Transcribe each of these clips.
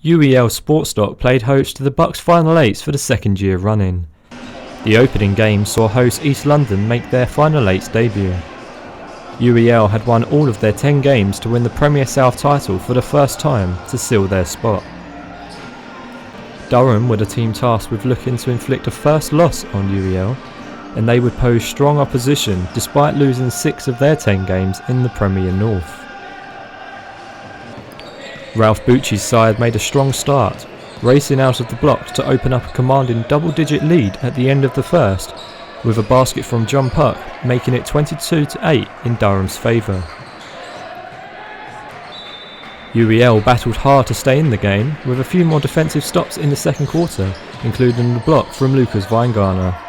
UEL SportsDock played host to the BUCS Final 8s for the second year running. The opening game saw hosts East London make their Final 8s debut. UEL had won all of their 10 games to win the Premier South title for the first time to seal their spot. Durham were the team tasked with looking to inflict a first loss on UEL, and they would pose strong opposition despite losing 6 of their 10 games in the Premier North. Ralph Bucci's side made a strong start, racing out of the blocks to open up a commanding double-digit lead at the end of the first, with a basket from John Puck making it 22-8 in Durham's favour. UEL battled hard to stay in the game, with a few more defensive stops in the second quarter, including the block from Lucas Weingarner.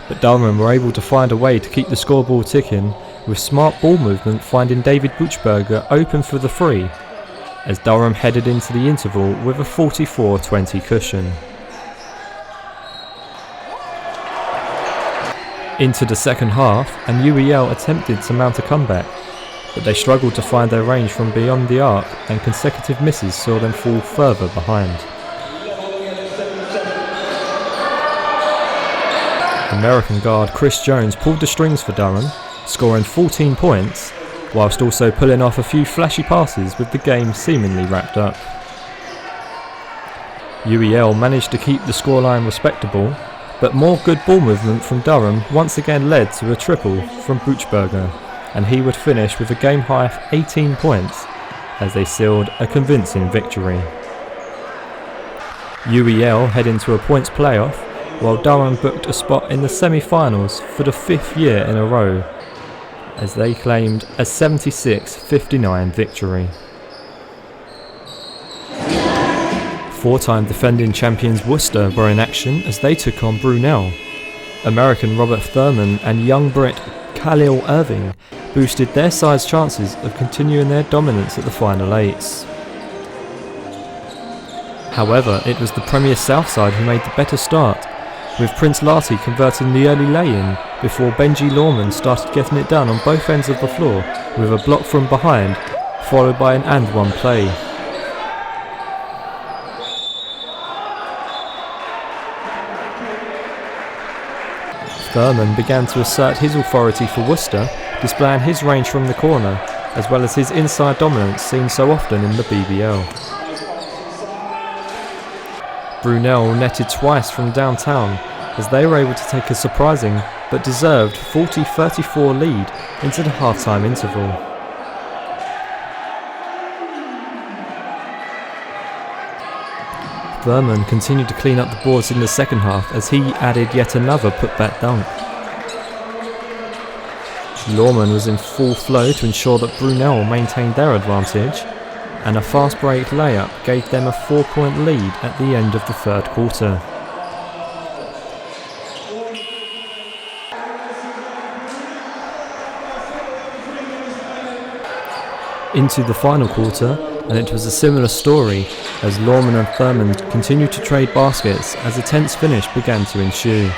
But Durham were able to find a way to keep the scoreboard ticking, with smart ball movement finding David Buchberger open for the free, as Durham headed into the interval with a 44-20 cushion. Into the second half, and UEL attempted to mount a comeback, but they struggled to find their range from beyond the arc, and consecutive misses saw them fall further behind. American guard Chris Jones pulled the strings for Durham, scoring 14 points, whilst also pulling off a few flashy passes with the game seemingly wrapped up. UEL managed to keep the scoreline respectable, but more good ball movement from Durham once again led to a triple from Buchberger, and he would finish with a game-high 18 points as they sealed a convincing victory. UEL head into a points playoff, while Durham booked a spot in the semi-finals for the 5th year in a row, as they claimed a 76-59 victory. 4-time defending champions Worcester were in action as they took on Brunel. American Robert Thurman and young Brit Khalil Irving boosted their side's chances of continuing their dominance at the Final 8s. However, it was the Premier South side who made the better start, with Prince Larty converting the early lay-in before Benji Lawman started getting it done on both ends of the floor with a block from behind, followed by an and one play. Thurman began to assert his authority for Worcester, displaying his range from the corner, as well as his inside dominance seen so often in the BBL. Brunel netted twice from downtown, as they were able to take a surprising but deserved 40-34 lead into the half-time interval. Thurman continued to clean up the boards in the second half as he added yet another putback dunk. Lawman was in full flow to ensure that Brunel maintained their advantage, and a fast break layup gave them a 4-point lead at the end of the third quarter. Into the final quarter, and it was a similar story as Lawman and Thurman continued to trade baskets as a tense finish began to ensue.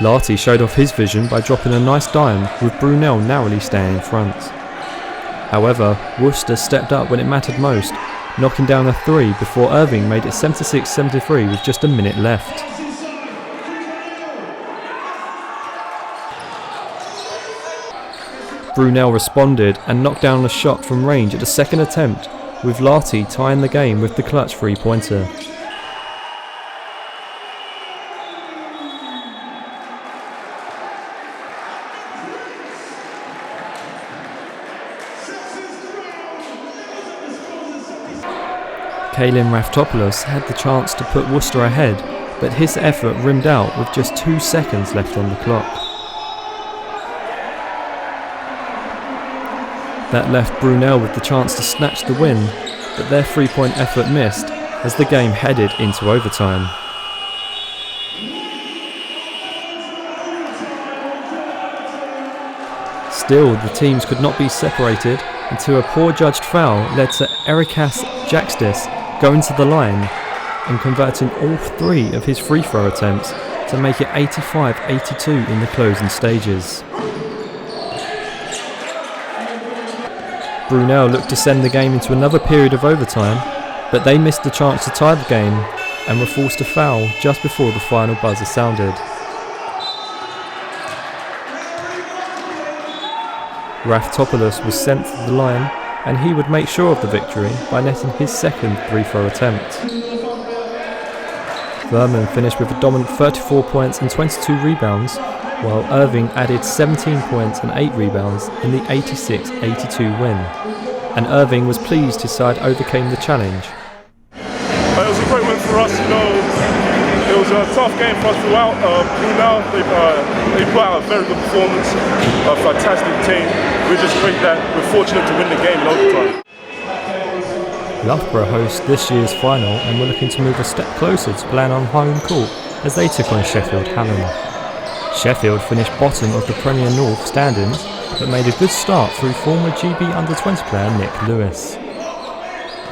Larty showed off his vision by dropping a nice dime, with Brunel narrowly staying in front. However, Worcester stepped up when it mattered most, knocking down a 3 before Irving made it 76-73 with just a minute left. Brunel responded and knocked down a shot from range at the second attempt, with Larty tying the game with the clutch 3-pointer. Kalin Raftopoulos had the chance to put Worcester ahead, but his effort rimmed out with just 2 seconds left on the clock. That left Brunel with the chance to snatch the win, but their 3-point effort missed as the game headed into overtime. Still, the teams could not be separated until a poor judged foul led to Erikas Jaxtis going to the line and converting all 3 of his free throw attempts to make it 85-82 in the closing stages. Brunel looked to send the game into another period of overtime, but they missed the chance to tie the game and were forced to foul just before the final buzzer sounded. Raftopoulos was sent to the line, and he would make sure of the victory by netting his second free-throw attempt. Vernon finished with a dominant 34 points and 22 rebounds, while Irving added 17 points and 8 rebounds in the 86-82 win, and Irving was pleased his side overcame the challenge. It was a great win for us, It was a tough game for us throughout. Brunel, they put out a very good performance, a fantastic team. We're just great that we're fortunate to win the game in overtime. Loughborough host this year's final and were looking to move a step closer to playing on home court as they took on Sheffield Hallam. Sheffield finished bottom of the Premier North standings, but made a good start through former GB under-20 player Nick Lewis.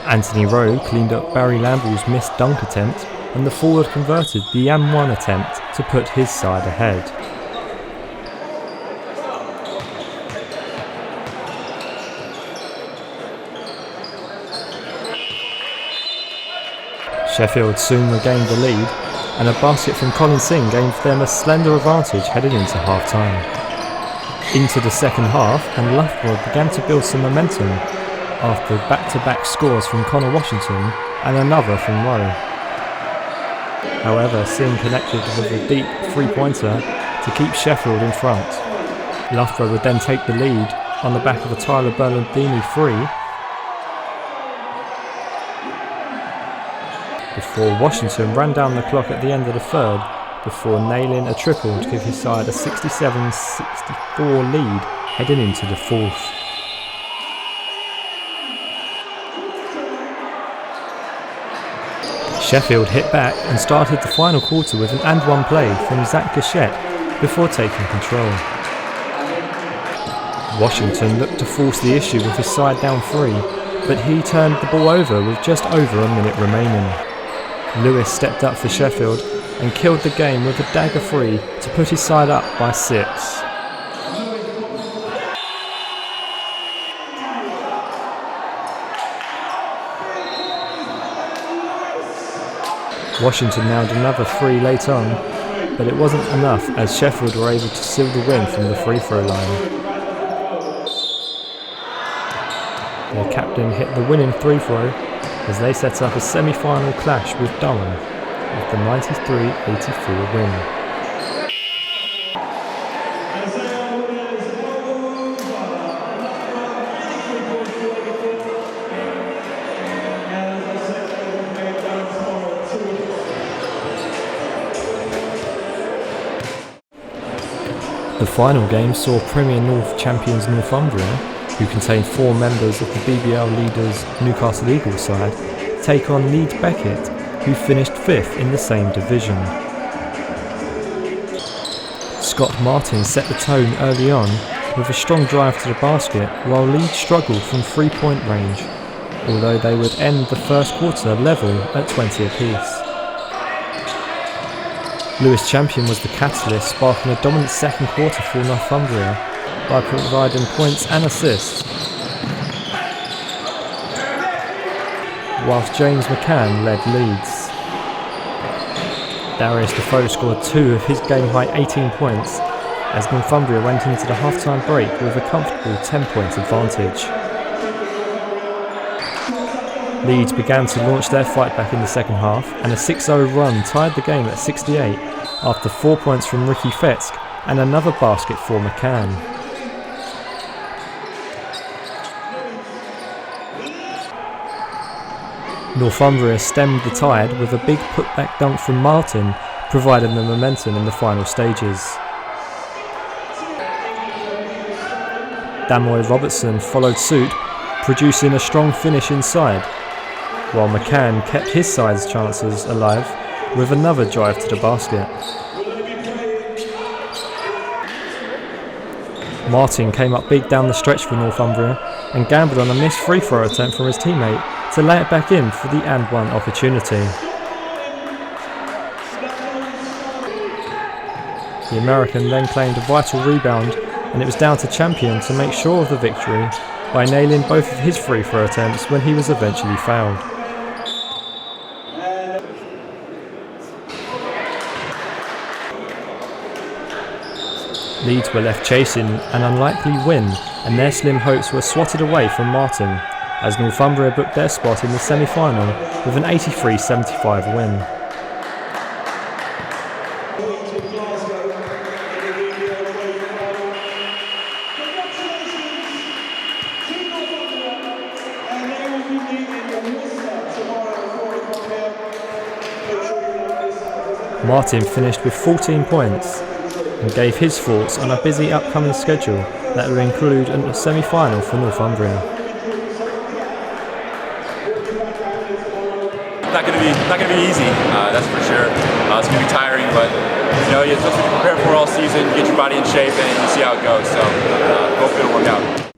Anthony Rowe cleaned up Barry Lamble's missed dunk attempt, and the forward converted the M1 attempt to put his side ahead. Sheffield soon regained the lead, and a basket from Colin Singh gave them a slender advantage heading into half-time. Into the second half, and Loughborough began to build some momentum after back-to-back scores from Connor Washington and another from Rowe. However, Singh connected with a deep three-pointer to keep Sheffield in front. Loughborough would then take the lead on the back of a Tyler Bernardini free, before Washington ran down the clock at the end of the third before nailing a triple to give his side a 67-64 lead heading into the fourth. Sheffield hit back and started the final quarter with an and-one play from Zach Gachette before taking control. Washington looked to force the issue with his side down three, but he turned the ball over with just over a minute remaining. Lewis stepped up for Sheffield and killed the game with a dagger three to put his side up by 6. Washington nailed another three late on, but it wasn't enough as Sheffield were able to seal the win from the free throw line. Their captain hit the winning free throw as they set up a semi-final clash with Durham with the 93-84 win. The final game saw Premier North champions Northumbria, who contained 4 members of the BBL leaders Newcastle Eagles side, take on Leeds Beckett, who finished 5th in the same division. Scott Martin set the tone early on with a strong drive to the basket, while Leeds struggled from 3-point range, although they would end the first quarter level at 20 apiece. Lewis Champion was the catalyst, sparking a dominant second quarter for Northumbria by providing points and assists, whilst James McCann led Leeds. Darius Defoe scored 2 of his game-high 18 points as Northumbria went into the half-time break with a comfortable 10-point advantage. Leeds began to launch their fight back in the second half, and a 6-0 run tied the game at 68 after 4 points from Ricky Fetsk and another basket for McCann. Northumbria stemmed the tide with a big putback dunk from Martin, providing the momentum in the final stages. Damoy Robertson followed suit, producing a strong finish inside, while McCann kept his side's chances alive with another drive to the basket. Martin came up big down the stretch for Northumbria and gambled on a missed free throw attempt from his teammate to lay it back in for the and one opportunity. The American then claimed a vital rebound, and it was down to Champion to make sure of the victory by nailing both of his free throw attempts when he was eventually fouled. Leeds were left chasing an unlikely win, and their slim hopes were swatted away from Martin, as Northumbria booked their spot in the semi-final with an 83-75 win. Martin finished with 14 points and gave his thoughts on a busy upcoming schedule that will include a semi-final for Northumbria. Not going to be easy, that's for sure. It's going to be tiring, but you have to prepare for all season, get your body in shape, and you see how it goes. So hopefully it'll work out.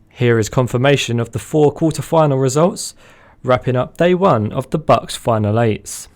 Here is confirmation of the 4 quarter-final results, wrapping up day 1 of the BUCS Final 8s.